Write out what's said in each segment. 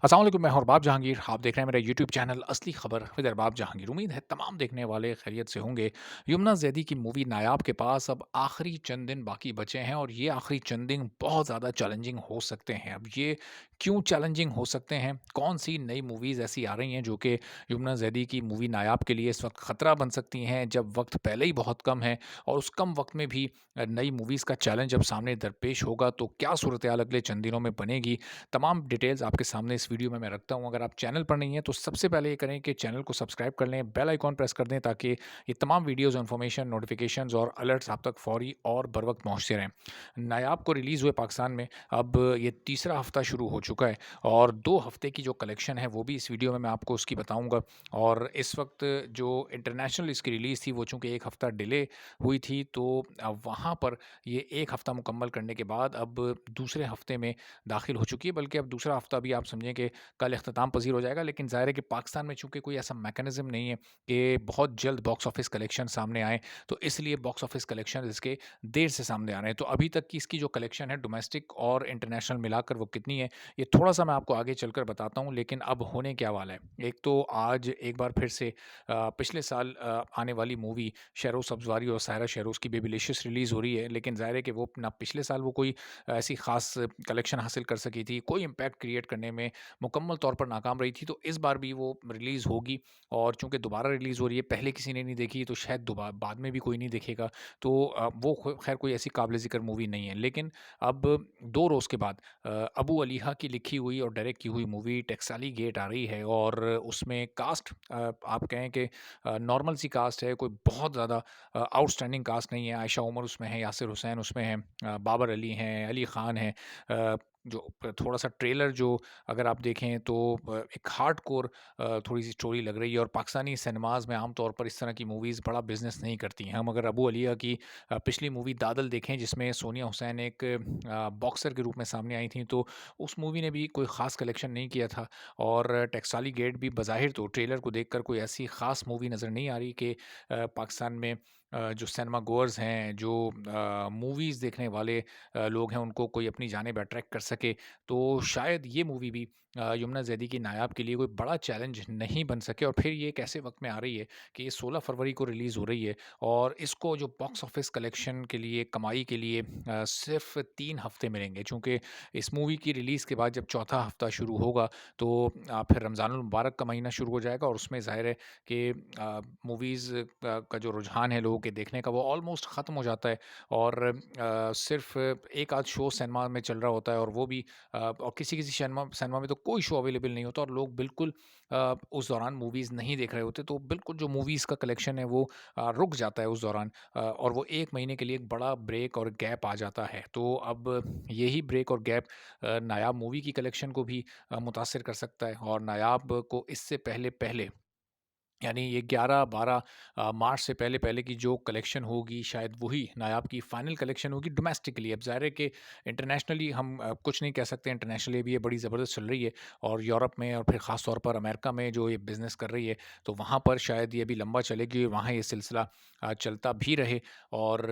अस्सलाम वालेकुम, मैं हूं अरबाब जहांगीर। आप देख रहे हैं मेरा यूट्यूब चैनल असली खबर विद अरबाब जहांगीर। उम्मीद है तमाम देखने वाले खैरियत से होंगे। यमुना जैदी की मूवी नायाब के पास अब आखिरी चंद दिन बाकी बचे हैं और ये आखिरी चंद दिन बहुत ज़्यादा चैलेंजिंग हो सकते हैं। अब ये क्यों चैलेंजिंग हो सकते हैं? कौन सी नई मूवीज़ ऐसी आ रही हैं जो कि यमुना जैदी की मूवी नायाब के लिए इस वक्त ख़तरा बन सकती हैं, जब वक्त पहले ही बहुत कम है और उस कम वक्त में भी नई मूवीज़ का चैलेंज जब सामने दरपेश होगा तो क्या सूरत हाल अगले चंद दिनों में बनेगी? तमाम डिटेल्स आपके सामने इस वीडियो में मैं रखता हूँ। अगर आप चैनल पर नहीं हैं तो सबसे पहले ये करें कि चैनल को सब्सक्राइब कर लें, बेल आइकॉन प्रेस कर दें ताकि ये तमाम वीडियोज़, इन्फॉर्मेशन, नोटिफिकेशंस और अलर्ट्स आप तक फ़ौरी और बर वक़्त पहुँचते रहें। नायाब को रिलीज़ हुए पाकिस्तान में अब ये तीसरा हफ़्ता शुरू हो चुका है और 2 हफ़्ते की जो कलेक्शन है वो भी इस वीडियो में मैं आपको उसकी बताऊँगा। और इस वक़्त जो इंटरनेशनल इसकी रिलीज़ थी वो चूँकि 1 हफ़्ता डिले हुई थी, तो वहाँ पर ये 1 हफ़्ता मुकम्मल करने के बाद अब दूसरे हफ़्ते में दाखिल हो चुकी है, बल्कि अब दूसरा हफ़्ता भी आप समझें कि कल इख्तिताम पज़ीर हो जाएगा। लेकिन ज़ाहिर है कि पाकिस्तान में चूँकि कोई ऐसा मैकेनिज़्म नहीं है कि बहुत जल्द बॉक्स ऑफ़िस कलेक्शन सामने आए, तो इसलिए बॉक्स ऑफ़िस कलेक्शन इसके देर से सामने आ रहे हैं। तो अभी तक की इसकी जो कलेक्शन है डोमेस्टिक और इंटरनेशनल मिलाकर वो कितनी है, ये थोड़ा-सा मैं आपको आगे चलकर बताता हूँ। लेकिन अब होने क्या वाला है, एक तो आज एक बार फिर से पिछले साल आने वाली मूवी शहरोज़ सब्ज़वारी और सायरा शहरोज़ की बेबीलिशियस रिलीज़ हो रही है। लेकिन ज़ाहिर है कि वो ना पिछले साल वो कोई ऐसी ख़ास कलेक्शन हासिल कर सकी थी, कोई इम्पैक्ट क्रिएट करने में मुकम्मल तौर पर नाकाम रही थी, तो इस बार भी वो रिलीज़ होगी। और चूँकि दोबारा रिलीज़ हो रही है, पहले किसी ने नहीं देखी, तो शायद बाद में भी कोई नहीं देखेगा। तो वो खैर कोई ऐसी काबिल ज़िक्र मूवी नहीं है। लेकिन अब 2 रोज़ के बाद अबू अलीहा की लिखी हुई और डायरेक्ट की हुई मूवी टकसाली गेट आ रही है और उसमें कास्ट आप कहें कि नॉर्मल सी कास्ट है, कोई बहुत ज़्यादा आउटस्टैंडिंग कास्ट नहीं है। आयशा उमर उसमें है, यासिर हुसैन उसमें हैं, बाबर अली हैं, अली खान हैं। जो थोड़ा-सा ट्रेलर जो अगर आप देखें तो एक हार्डकोर थोड़ी-सी स्टोरी लग रही है और पाकिस्तानी सिनेमाज़ में आम तौर पर इस तरह की मूवीज़ बड़ा बिज़नेस नहीं करती हैं। हम अगर अबू अलिया की पिछली मूवी दादल देखें जिसमें सोनिया हुसैन एक बॉक्सर के रूप में सामने आई थीं, तो उस मूवी ने भी कोई ख़ास कलेक्शन नहीं किया था। और टकसाली गेट भी बज़ाहिर तो ट्रेलर को देखकर कोई ऐसी ख़ास मूवी नज़र नहीं आ रही कि पाकिस्तान में जो सिनेमा गोअर्स हैं, जो मूवीज़ देखने वाले लोग हैं, उनको कोई अपनी जानिब अट्रैक्ट कर सके। तो शायद ये मूवी भी यमुना ज़ैदी की नायाब के लिए कोई बड़ा चैलेंज नहीं बन सके। और फिर ये एक ऐसे वक़्त में आ रही है कि ये 16 फरवरी को रिलीज़ हो रही है और इसको जो बॉक्स ऑफ़िस कलेक्शन के लिए, कमाई के लिए सिर्फ़ 3 हफ़्ते मिलेंगे। चूँकि इस मूवी की रिलीज़ के बाद जब चौथा हफ़्ता शुरू होगा, तो फिर रमज़ानुल मुबारक का महीना शुरू हो जाएगा और उसमें ज़ाहिर है कि मूवीज़ का जो रुझान है लोगों के देखने का, वो ऑलमोस्ट ख़त्म हो जाता है। और सिर्फ़ एक आध शो सिनेमा में चल रहा होता है और वो भी और किसी-किसी सिनेमा सिनेमा में तो कोई शो अवेलेबल नहीं होता और लोग बिल्कुल उस दौरान मूवीज़ नहीं देख रहे होते। तो बिल्कुल जो मूवीज़ का कलेक्शन है वो रुक जाता है उस दौरान और वो 1 महीने के लिए एक बड़ा ब्रेक और गैप आ जाता है। तो अब यही ब्रेक और गैप नायाब मूवी की कलेक्शन को भी मुतासिर कर सकता है और नायाब को इससे पहले-पहले यानी ये 11-12 मार्च से पहले-पहले की जो कलेक्शन होगी शायद वही नायाब की फाइनल कलेक्शन होगी डोमेस्टिकली। अब ज़ाहिर है कि इंटरनेशनली हम कुछ नहीं कह सकते, इंटरनेशनली भी ये बड़ी ज़बरदस्त चल रही है और यूरोप में और फिर ख़ास तौर पर अमेरिका में जो ये बिज़नेस कर रही है, तो वहाँ पर शायद ये भी लंबा चलेगी, वहाँ ये सिलसिला चलता भी रहे। और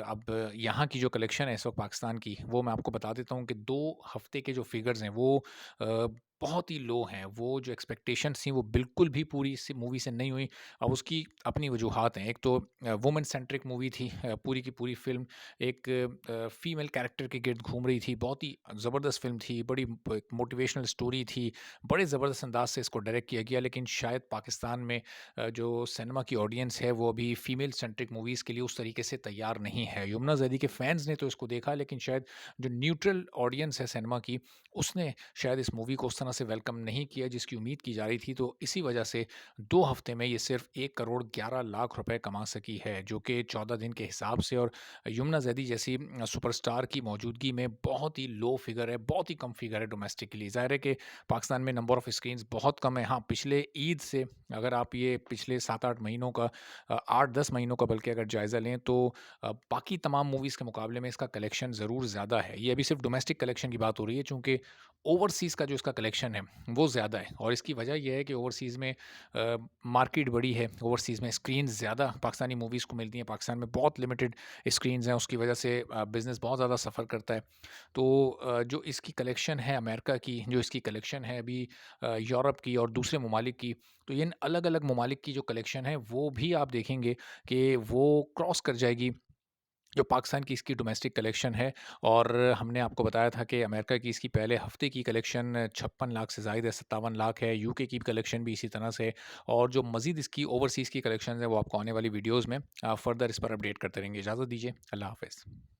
अब यहाँ की जो कलेक्शन है इस वक़्त पाकिस्तान की, वो मैं आपको बता देता हूँ कि 2 हफ़्ते के जो फ़िगर्स हैं वो अ, बहुत ही लो हैं। वो जो एक्सपेक्टेशंस थी वो बिल्कुल भी पूरी इस मूवी से नहीं हुई। अब उसकी अपनी वजूहात हैं। एक तो वुमेन सेंट्रिक मूवी थी, पूरी की पूरी फ़िल्म एक फीमेल कैरेक्टर के गिर्द घूम रही थी। बहुत ही ज़बरदस्त फ़िल्म थी, बड़ी एक मोटिवेशनल स्टोरी थी, बड़े ज़बरदस्त अंदाज़ से इसको डायरेक्ट किया गया। लेकिन शायद पाकिस्तान में जो सिनेमा की ऑडियंस है वो अभी फीमेल सेंट्रिक मूवीज़ के लिए उस तरीके से तैयार नहीं है। यमुना ज़ैदी के फैन्स ने तो इसको देखा, लेकिन शायद जो न्यूट्रल ऑडियंस है सिनेमा की, उसने शायद इस मूवी को उस तरह से वेलकम नहीं किया जिसकी उम्मीद की जा रही थी। तो इसी वजह से 2 हफ्ते में ये सिर्फ 1 करोड़ 11 लाख रुपए कमा सकी है, जो कि 14 दिन के हिसाब से और यमुना ज़ैदी जैसी सुपरस्टार की मौजूदगी में बहुत ही लो फिगर है, बहुत ही कम फिगर है डोमेस्टिकली। ज़ाहिर है कि पाकिस्तान में नंबर ऑफ स्क्रीन्स बहुत कम है। हाँ, पिछले ईद से अगर आप ये पिछले 7-8 महीनों का 8-10 महीनों का बल्कि अगर जायज़ा लें, तो बाकी तमाम मूवीज़ के मुकाबले में इसका कलेक्शन ज़रूर ज़्यादा है। ये अभी सिर्फ डोमेस्टिक कलेक्शन की बात हो रही है, चूँकि ओवरसीज़ का जो इसका कलेक्शन कलेक्शन है, वो ज़्यादा है और इसकी वजह ये है कि ओवरसीज़ में मार्केट बड़ी है, ओवरसीज़ में स्क्रीन्स ज़्यादा पाकिस्तानी मूवीज़ को मिलती हैं, पाकिस्तान में बहुत लिमिटेड स्क्रीन्स हैं, उसकी वजह से बिज़नेस बहुत ज़्यादा सफ़र करता है। तो जो इसकी कलेक्शन है अमेरिका की, जो इसकी कलेक्शन है अभी यूरोप की और दूसरे ममालिक की, तो इन अलग-अलग ममालिक की जो कलेक्शन है, वो भी आप देखेंगे कि वो क्रॉस कर जाएगी जो पाकिस्तान की इसकी डोमेस्टिक कलेक्शन है। और हमने आपको बताया था कि अमेरिका की इसकी पहले हफ्ते की कलेक्शन 56 लाख से ज़ायद है, 57 लाख है। यूके की कलेक्शन भी इसी तरह से है और जो मज़ीद इसकी ओवरसीज़ की कलेक्शन है, वो आपको आने वाली वीडियोज़ में फ़र्दर इस पर अपडेट करते रहेंगे। इजाज़त दीजिए। अल्लाह हाफ़िज़।